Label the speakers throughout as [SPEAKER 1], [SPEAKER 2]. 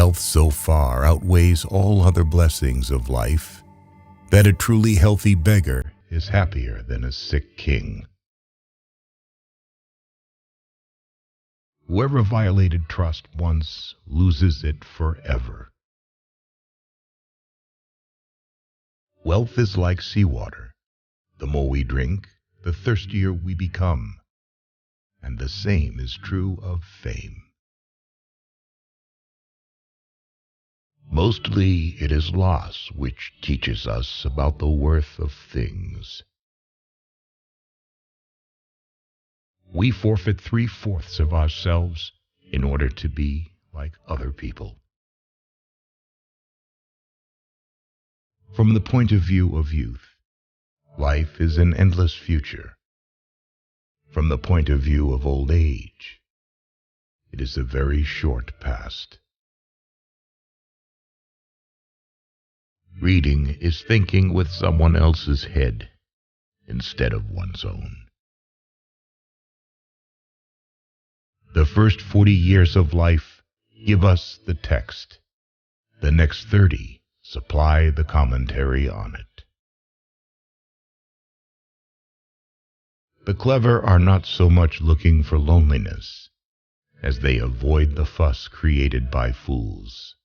[SPEAKER 1] Wealth so far outweighs all other blessings of life that a truly healthy beggar is happier than a sick king. Whoever violated trust once loses it forever. Wealth is like seawater. The more we drink, the thirstier we become. And the same is true of fame. Mostly it is loss which teaches us about the worth of things. We forfeit 3/4 of ourselves in order to be like other people. From the point of view of youth, life is an endless future. From the point of view of old age, it is a very short past. Reading is thinking with someone else's head instead of one's own. The first 40 years of life give us the text. The next 30 supply the commentary on it. The clever are not so much looking for loneliness as they avoid the fuss created by fools.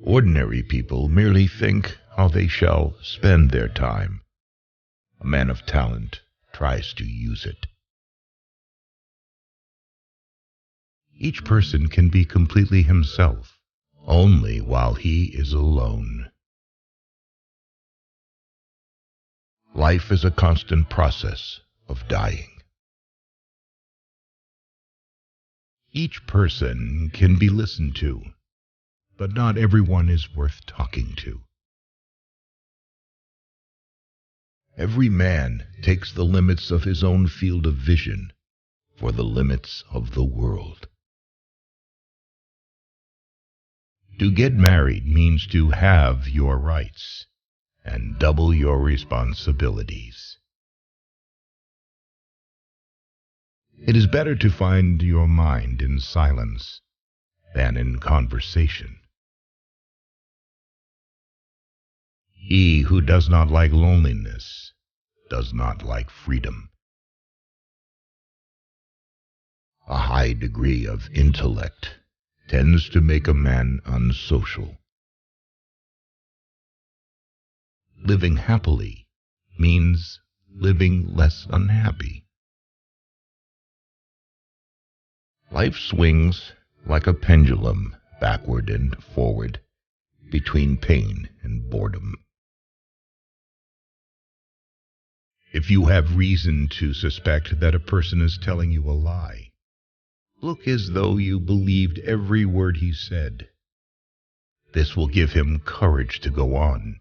[SPEAKER 1] Ordinary people merely think how they shall spend their time. A man of talent tries to use it. Each person can be completely himself only while he is alone. Life is a constant process of dying. Each person can be listened to, but not everyone is worth talking to. Every man takes the limits of his own field of vision for the limits of the world. To get married means to have your rights and double your responsibilities. It is better to find your mind in silence than in conversation. He who does not like loneliness does not like freedom. A high degree of intellect tends to make a man unsocial. Living happily means living less unhappy. Life swings like a pendulum backward and forward between pain and boredom. If you have reason to suspect that a person is telling you a lie, look as though you believed every word he said. This will give him courage to go on.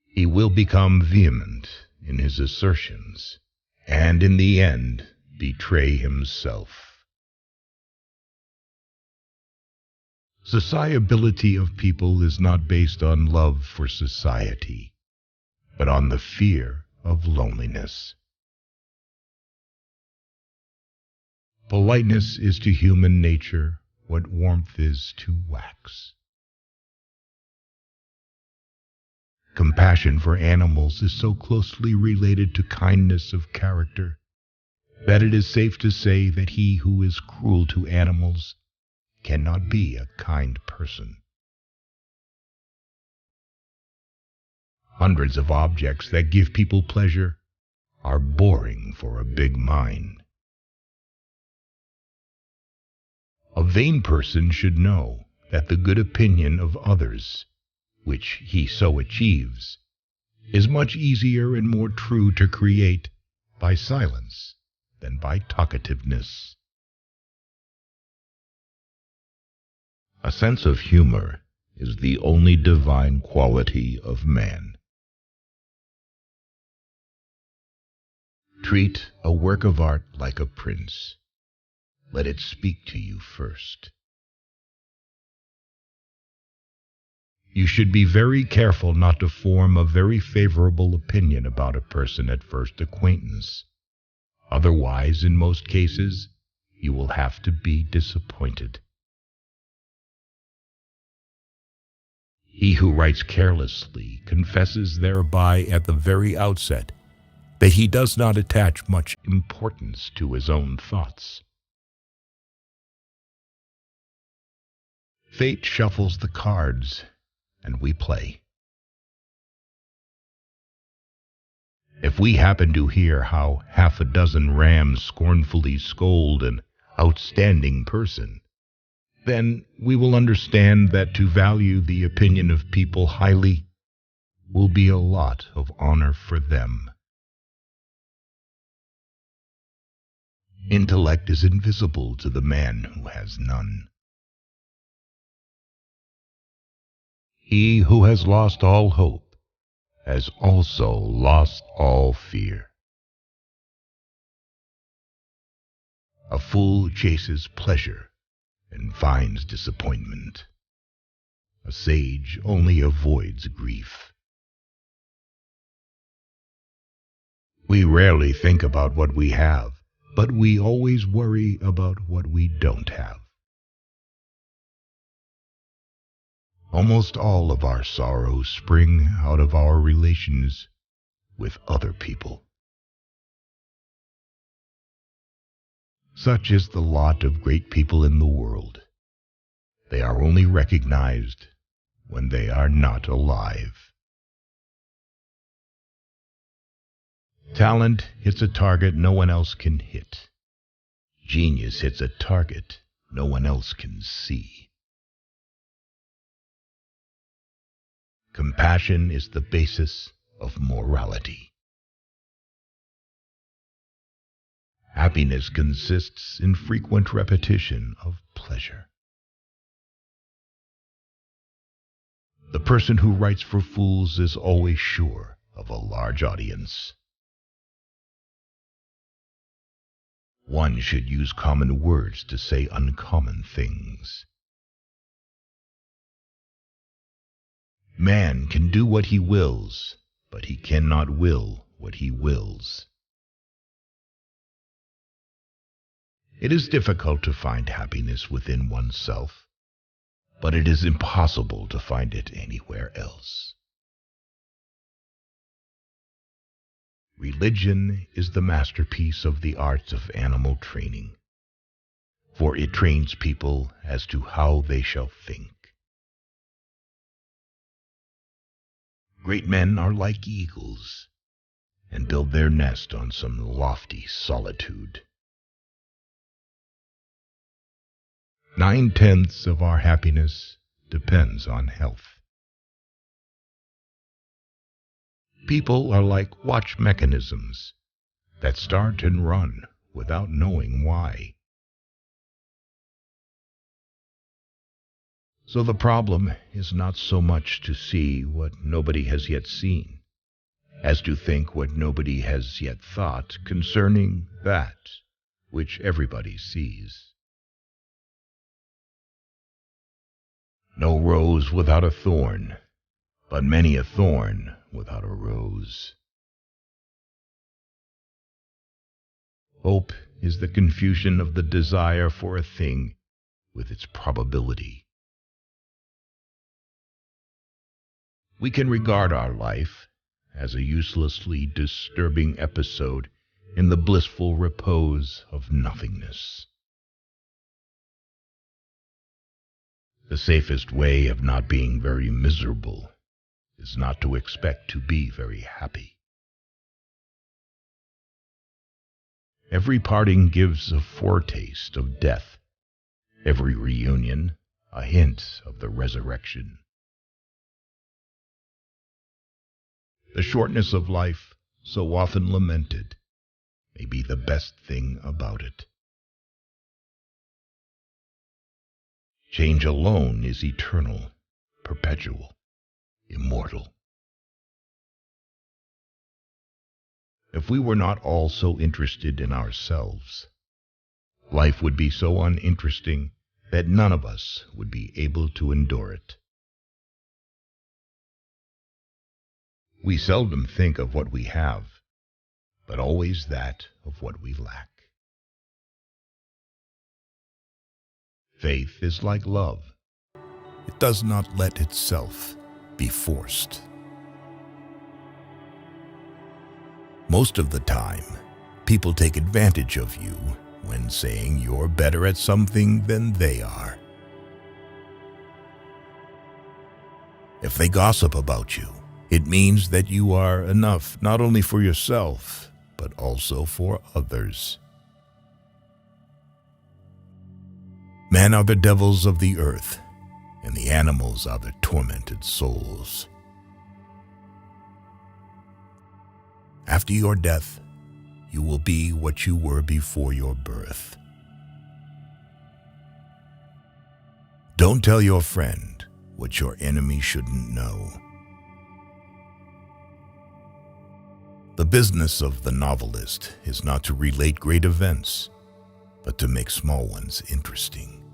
[SPEAKER 1] He will become vehement in his assertions, and in the end betray himself. Sociability of people is not based on love for society, but on the fear of loneliness. Politeness is to human nature what warmth is to wax. Compassion for animals is so closely related to kindness of character that it is safe to say that he who is cruel to animals cannot be a kind person. Hundreds of objects that give people pleasure are boring for a big mind. A vain person should know that the good opinion of others, which he so achieves, is much easier and more true to create by silence than by talkativeness. A sense of humor is the only divine quality of man. Treat a work of art like a prince. Let it speak to you first. You should be very careful not to form a very favorable opinion about a person at first acquaintance. Otherwise, in most cases, you will have to be disappointed. He who writes carelessly confesses thereby at the very outset that he does not attach much importance to his own thoughts. Fate shuffles the cards, and we play. If we happen to hear how half a dozen rams scornfully scold an outstanding person, then we will understand that to value the opinion of people highly will be a lot of honor for them. Intellect is invisible to the man who has none. He who has lost all hope has also lost all fear. A fool chases pleasure and finds disappointment. A sage only avoids grief. We rarely think about what we have, but we always worry about what we don't have. Almost all of our sorrows spring out of our relations with other people. Such is the lot of great people in the world. They are only recognized when they are not alive. Talent hits a target no one else can hit. Genius hits a target no one else can see. Compassion is the basis of morality. Happiness consists in frequent repetition of pleasure. The person who writes for fools is always sure of a large audience. One should use common words to say uncommon things. Man can do what he wills, but he cannot will what he wills. It is difficult to find happiness within oneself, but it is impossible to find it anywhere else. Religion is the masterpiece of the arts of animal training, for it trains people as to how they shall think. Great men are like eagles, and build their nest on some lofty solitude. 9/10 of our happiness depends on health. People are like watch mechanisms that start and run without knowing why. So the problem is not so much to see what nobody has yet seen, as to think what nobody has yet thought concerning that which everybody sees. No rose without a thorn, but many a thorn without a rose. Hope is the confusion of the desire for a thing with its probability. We can regard our life as a uselessly disturbing episode in the blissful repose of nothingness. The safest way of not being very miserable is not to expect to be very happy. Every parting gives a foretaste of death, every reunion a hint of the resurrection. The shortness of life, so often lamented, may be the best thing about it. Change alone is eternal, perpetual, immortal. If we were not all so interested in ourselves, life would be so uninteresting that none of us would be able to endure it. We seldom think of what we have, but always that of what we lack. faith is like love. It does not let itself be forced. Most of the time, people take advantage of you when saying you're better at something than they are. If they gossip about you, it means that you are enough not only for yourself, but also for others. Men are the devils of the earth, and the animals are the tormented souls. After your death, you will be what you were before your birth. Don't tell your friend what your enemy shouldn't know. The business of the novelist is not to relate great events, but to make small ones interesting.